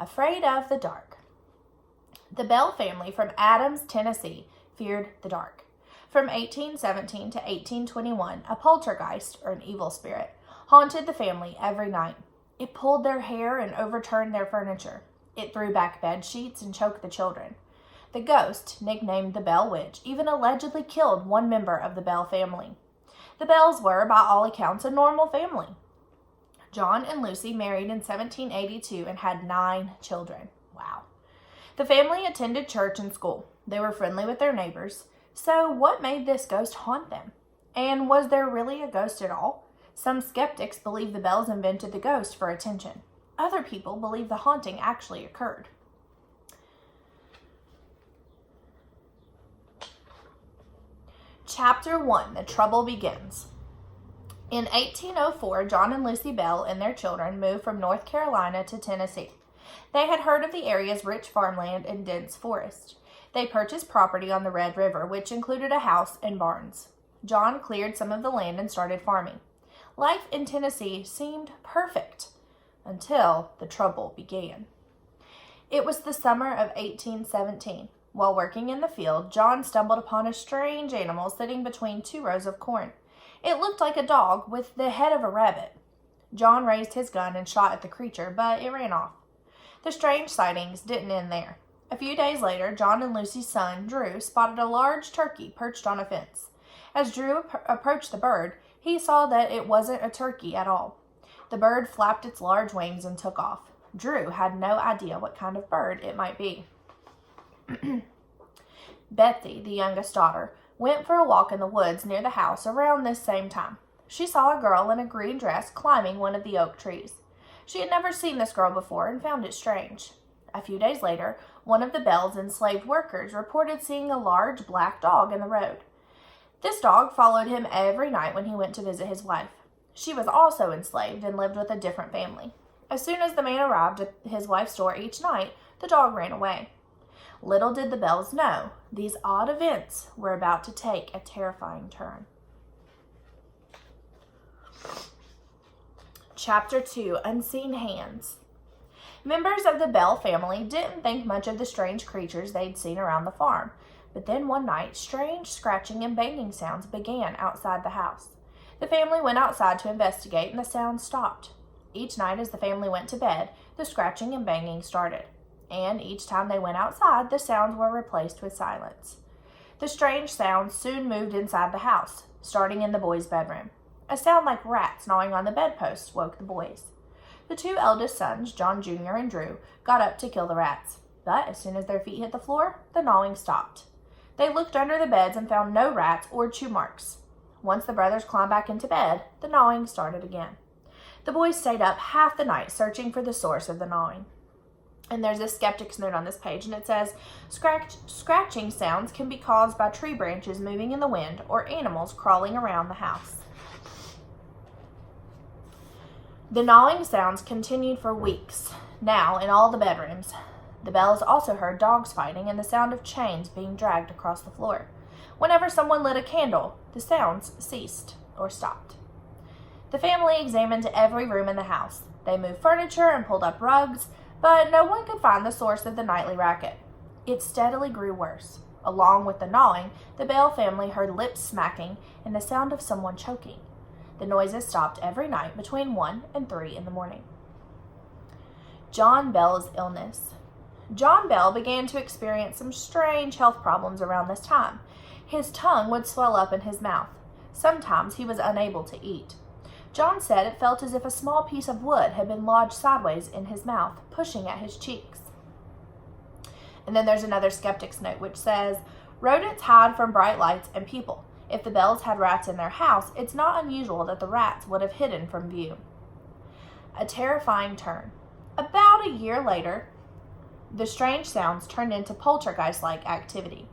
afraid of the dark. The Bell family from Adams, Tennessee, feared the dark. From 1817 to 1821, a poltergeist, or an evil spirit, haunted the family every night. It pulled their hair and overturned their furniture. It threw back bed sheets and choked the children. The ghost, nicknamed the Bell Witch, even allegedly killed one member of the Bell family. The Bells were, by all accounts, a normal family. John and Lucy married in 1782 and had 9 children. Wow. The family attended church and school. They were friendly with their neighbors. So what made this ghost haunt them? And was there really a ghost at all? Some skeptics believe the Bells invented the ghost for attention. Other people believe the haunting actually occurred. Chapter 1, The Trouble Begins. In 1804, John and Lucy Bell and their children moved from North Carolina to Tennessee. They had heard of the area's rich farmland and dense forest. They purchased property on the Red River, which included a house and barns. John cleared some of the land and started farming. Life in Tennessee seemed perfect until the trouble began. It was the summer of 1817. While working in the field, John stumbled upon a strange animal sitting between 2 rows of corn. It looked like a dog with the head of a rabbit. John raised his gun and shot at the creature, but it ran off. The strange sightings didn't end there. A few days later, John and Lucy's son, Drew, spotted a large turkey perched on a fence. As Drew approached the bird, he saw that it wasn't a turkey at all. The bird flapped its large wings and took off. Drew had no idea what kind of bird it might be. Betsy, the youngest daughter, went for a walk in the woods near the house around this same time. She saw a girl in a green dress climbing one of the oak trees. She had never seen this girl before and found it strange. A few days later, one of the Bell's enslaved workers reported seeing a large black dog in the road. This dog followed him every night when he went to visit his wife. She was also enslaved and lived with a different family. As soon as the man arrived at his wife's door each night, the dog ran away. Little did the Bells know, these odd events were about to take a terrifying turn. Chapter 2, Unseen Hands. Members of the Bell family didn't think much of the strange creatures they'd seen around the farm, but then one night, strange scratching and banging sounds began outside the house. The family went outside to investigate, and the sounds stopped. Each night as the family went to bed, the scratching and banging started, and each time they went outside, the sounds were replaced with silence. The strange sounds soon moved inside the house, starting in the boys' bedroom. A sound like rats gnawing on the bedposts woke the boys. The 2 eldest sons, John Jr. and Drew, got up to kill the rats, but as soon as their feet hit the floor, the gnawing stopped. They looked under the beds and found no rats or chew marks. Once the brothers climbed back into bed, the gnawing started again. The boys stayed up half the night searching for the source of the gnawing. And there's a skeptic's note on this page, and it says, scratching sounds can be caused by tree branches moving in the wind or animals crawling around the house. The gnawing sounds continued for weeks. Now, in all the bedrooms, the Bells also heard dogs fighting and the sound of chains being dragged across the floor. Whenever someone lit a candle, the sounds ceased or stopped. The family examined every room in the house. They moved furniture and pulled up rugs, but no one could find the source of the nightly racket. It steadily grew worse. Along with the gnawing, the Bell family heard lips smacking and the sound of someone choking. The noises stopped every night between 1 and 3 in the morning. John Bell's illness. John Bell began to experience some strange health problems around this time. His tongue would swell up in his mouth. Sometimes he was unable to eat. John said it felt as if a small piece of wood had been lodged sideways in his mouth, pushing at his cheeks. And then there's another skeptic's note which says, rodents hide from bright lights and people. If the Bells had rats in their house, it's not unusual that the rats would have hidden from view. A terrifying turn. About a year later, the strange sounds turned into poltergeist-like activity.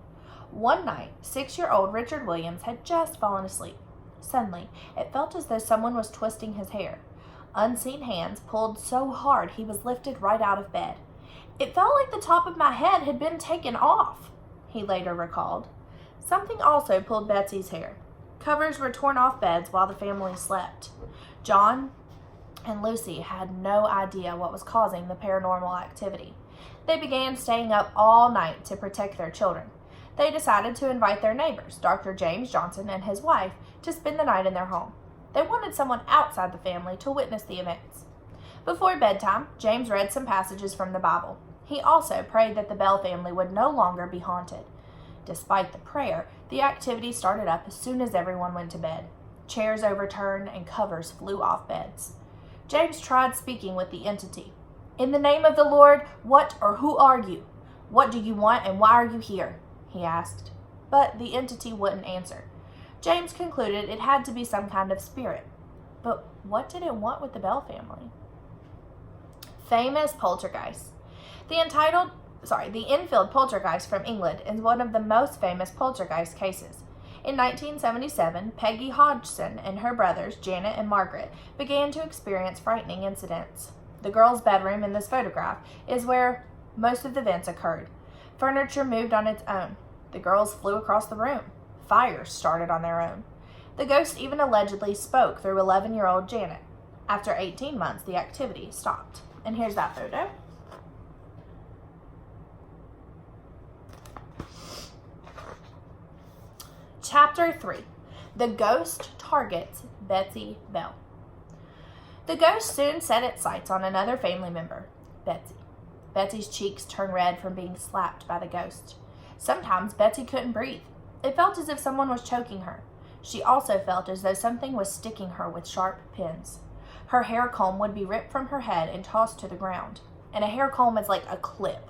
One night, 6-year-old Richard Williams had just fallen asleep. Suddenly, it felt as though someone was twisting his hair. Unseen hands pulled so hard he was lifted right out of bed. It felt like the top of my head had been taken off, he later recalled. Something also pulled Betsy's hair. Covers were torn off beds while the family slept. John and Lucy had no idea what was causing the paranormal activity. They began staying up all night to protect their children. They decided to invite their neighbors, Dr. James Johnson and his wife, to spend the night in their home. They wanted someone outside the family to witness the events. Before bedtime, James read some passages from the Bible. He also prayed that the Bell family would no longer be haunted. Despite the prayer, the activity started up as soon as everyone went to bed. Chairs overturned and covers flew off beds. James tried speaking with the entity. "In the name of the Lord, what or who are you? What do you want and why are you here?" he asked. But the entity wouldn't answer. James concluded it had to be some kind of spirit. But what did it want with the Bell family? Famous poltergeists. The Enfield poltergeist from England is one of the most famous poltergeist cases. In 1977, Peggy Hodgson and her brothers, Janet and Margaret, began to experience frightening incidents. The girls' bedroom in this photograph is where most of the events occurred. Furniture moved on its own. The girls flew across the room. Fires started on their own. The ghost even allegedly spoke through 11-year-old Janet. After 18 months, the activity stopped. And here's that photo. Chapter 3. The Ghost Targets Betsy Bell. The ghost soon set its sights on another family member, Betsy. Betsy's cheeks turned red from being slapped by the ghost. Sometimes Betsy couldn't breathe. It felt as if someone was choking her. She also felt as though something was sticking her with sharp pins. Her hair comb would be ripped from her head and tossed to the ground. And a hair comb is like a clip.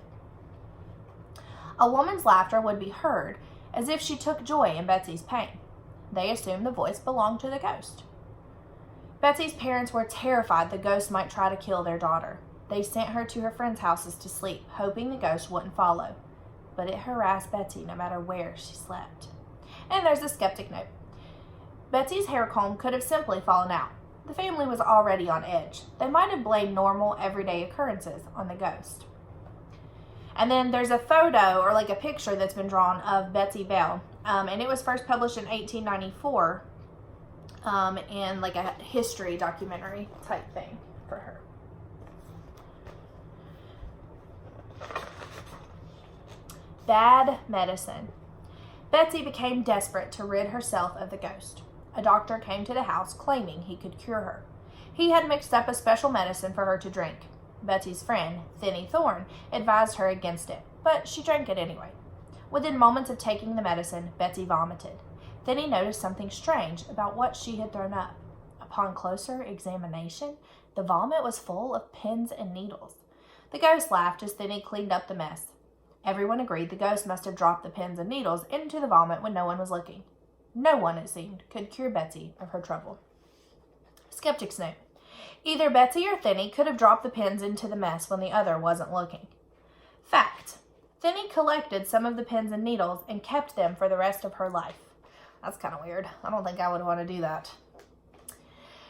A woman's laughter would be heard as if she took joy in Betsy's pain. They assumed the voice belonged to the ghost. Betsy's parents were terrified the ghost might try to kill their daughter. They sent her to her friends' houses to sleep, hoping the ghost wouldn't follow. But it harassed Betsy no matter where she slept. And there's a skeptic note. Betsy's hair comb could have simply fallen out. The family was already on edge. They might have blamed normal, everyday occurrences on the ghost. And then there's a photo, or like a picture that's been drawn of Betsy Bell. And it was first published in 1894 in like a history documentary type thing for her. Bad medicine. Betsy became desperate to rid herself of the ghost. A doctor came to the house claiming he could cure her. He had mixed up a special medicine for her to drink. Betsy's friend, Thinny Thorne, advised her against it, but she drank it anyway. Within moments of taking the medicine, Betsy vomited. Thinny noticed something strange about what she had thrown up. Upon closer examination, the vomit was full of pins and needles. The ghost laughed as Thinny cleaned up the mess. Everyone agreed the ghost must have dropped the pins and needles into the vomit when no one was looking. No one, it seemed, could cure Betsy of her trouble. Skeptic's note. Either Betsy or Thinny could have dropped the pins into the mess when the other wasn't looking. Fact. Thinny collected some of the pins and needles and kept them for the rest of her life. That's kind of weird. I don't think I would want to do that.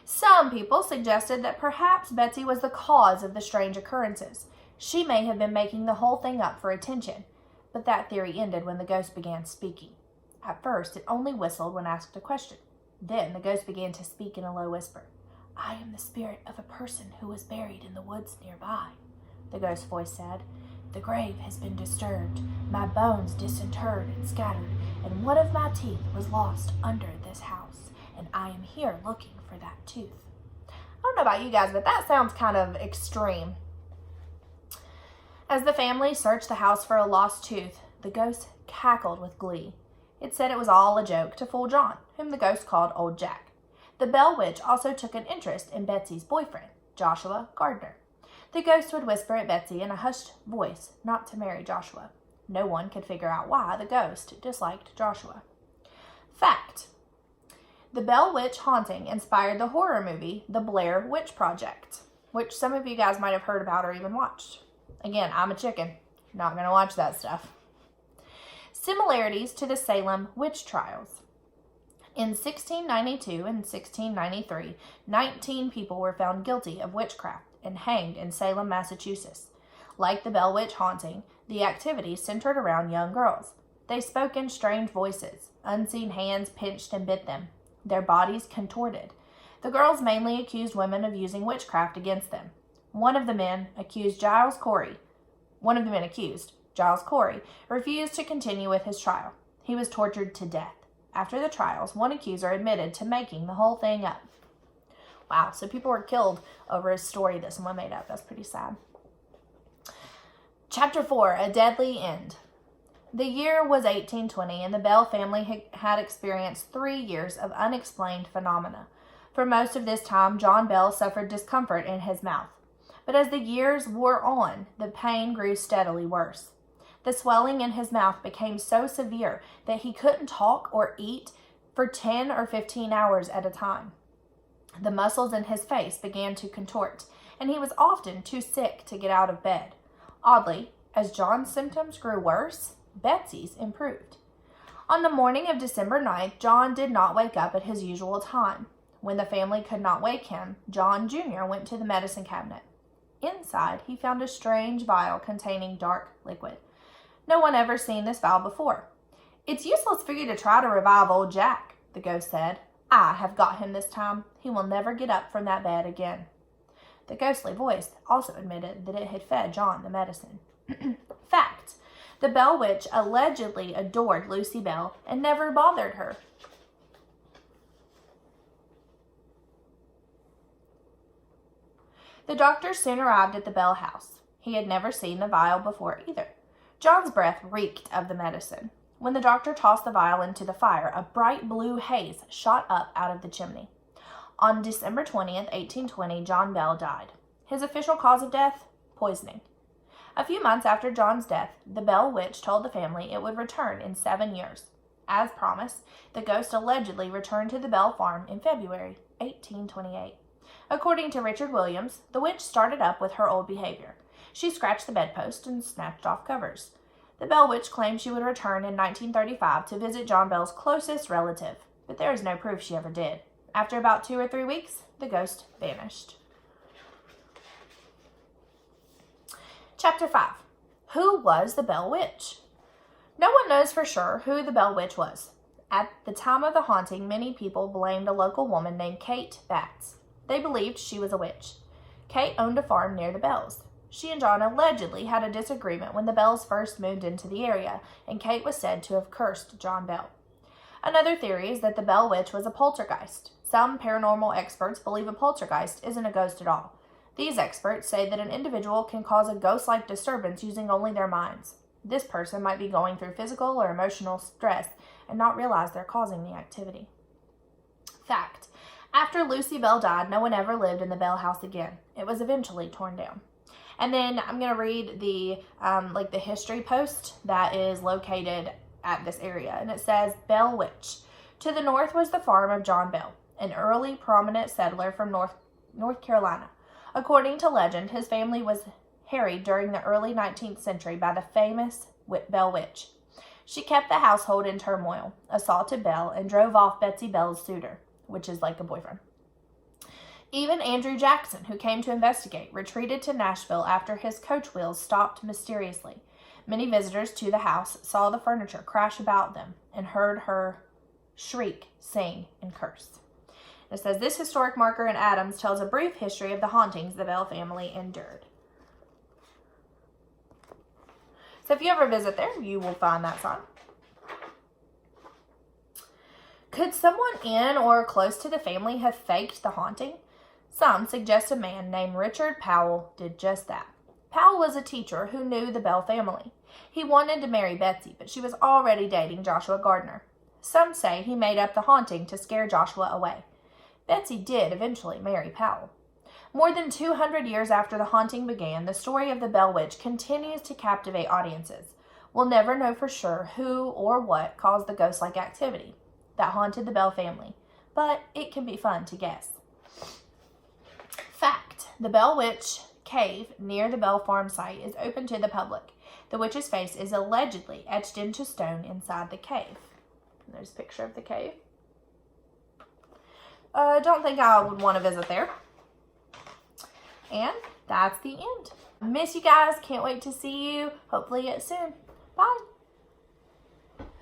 Some people suggested that perhaps Betsy was the cause of the strange occurrences. She may have been making the whole thing up for attention, but that theory ended when the ghost began speaking. At first, it only whistled when asked a question. Then the ghost began to speak in a low whisper. "I am the spirit of a person who was buried in the woods nearby," the ghost's voice said. "The grave has been disturbed, my bones disinterred and scattered, and one of my teeth was lost under this house, and I am here looking for that tooth." I don't know about you guys, but that sounds kind of extreme. As the family searched the house for a lost tooth, the ghost cackled with glee. It said it was all a joke to fool John, whom the ghost called Old Jack. The Bell Witch also took an interest in Betsy's boyfriend, Joshua Gardner. The ghost would whisper at Betsy in a hushed voice not to marry Joshua. No one could figure out why the ghost disliked Joshua. Fact. The Bell Witch haunting inspired the horror movie The Blair Witch Project, which some of you guys might have heard about or even watched. Again, I'm a chicken. Not going to watch that stuff. Similarities to the Salem witch trials. In 1692 and 1693, 19 people were found guilty of witchcraft and hanged in Salem, Massachusetts. Like the Bell Witch haunting, the activity centered around young girls. They spoke in strange voices. Unseen hands pinched and bit them. Their bodies contorted. The girls mainly accused women of using witchcraft against them. One of the men accused, Giles Corey, refused to continue with his trial. He was tortured to death. After the trials, one accuser admitted to making the whole thing up. Wow, so people were killed over a story that someone made up. That's pretty sad. Chapter 4, A Deadly End. The year was 1820, and the Bell family had experienced 3 years of unexplained phenomena. For most of this time, John Bell suffered discomfort in his mouth. But as the years wore on, the pain grew steadily worse. The swelling in his mouth became so severe that he couldn't talk or eat for 10 or 15 hours at a time. The muscles in his face began to contort, and he was often too sick to get out of bed. Oddly, as John's symptoms grew worse, Betsy's improved. On the morning of December 9th, John did not wake up at his usual time. When the family could not wake him, John Jr. went to the medicine cabinet. Inside, he found a strange vial containing dark liquid. No one ever seen this vial before. "It's useless for you to try to revive old Jack," the ghost said. "I have got him this time. He will never get up from that bed again." The ghostly voice also admitted that it had fed John the medicine. Fact: the Bell Witch allegedly adored Lucy Bell and never bothered her. The doctor soon arrived at the Bell house. He had never seen the vial before either. John's breath reeked of the medicine. When the doctor tossed the vial into the fire, a bright blue haze shot up out of the chimney. On December 20th, 1820, John Bell died. His official cause of death? Poisoning. A few months after John's death, the Bell Witch told the family it would return in 7 years. As promised, the ghost allegedly returned to the Bell farm in February 1828. According to Richard Williams, the witch started up with her old behavior. She scratched the bedpost and snatched off covers. The Bell Witch claimed she would return in 1935 to visit John Bell's closest relative, but there is no proof she ever did. After about 2 or 3 weeks, the ghost vanished. Chapter 5. Who was the Bell Witch? No one knows for sure who the Bell Witch was. At the time of the haunting, many people blamed a local woman named Kate Batts. They believed she was a witch. Kate owned a farm near the Bells. She and John allegedly had a disagreement when the Bells first moved into the area, and Kate was said to have cursed John Bell. Another theory is that the Bell Witch was a poltergeist. Some paranormal experts believe a poltergeist isn't a ghost at all. These experts say that an individual can cause a ghost-like disturbance using only their minds. This person might be going through physical or emotional stress and not realize they're causing the activity. Fact: after Lucy Bell died, no one ever lived in the Bell house again. It was eventually torn down. And then I'm going to read the history post that is located at this area. And it says, Bell Witch. To the north was the farm of John Bell, an early prominent settler from North Carolina. According to legend, his family was harried during the early 19th century by the famous Bell Witch. She kept the household in turmoil, assaulted Bell, and drove off Betsy Bell's suitor, which is like a boyfriend. Even Andrew Jackson, who came to investigate, retreated to Nashville after his coach wheels stopped mysteriously. Many visitors to the house saw the furniture crash about them and heard her shriek, sing, and curse. It says, this historic marker in Adams tells a brief history of the hauntings the Bell family endured. So if you ever visit there, you will find that sign. Could someone in or close to the family have faked the haunting? Some suggest a man named Richard Powell did just that. Powell was a teacher who knew the Bell family. He wanted to marry Betsy, but she was already dating Joshua Gardner. Some say he made up the haunting to scare Joshua away. Betsy did eventually marry Powell. More than 200 years after the haunting began, the story of the Bell Witch continues to captivate audiences. We'll never know for sure who or what caused the ghost-like activity that haunted the Bell family, but it can be fun to guess. Fact: the Bell Witch cave near the Bell Farm site is open to the public. The witch's face is allegedly etched into stone inside the cave. And there's a picture of the cave. I don't think I would want to visit there. And that's the end. Miss you guys. Can't wait to see you. Hopefully it's soon. Bye.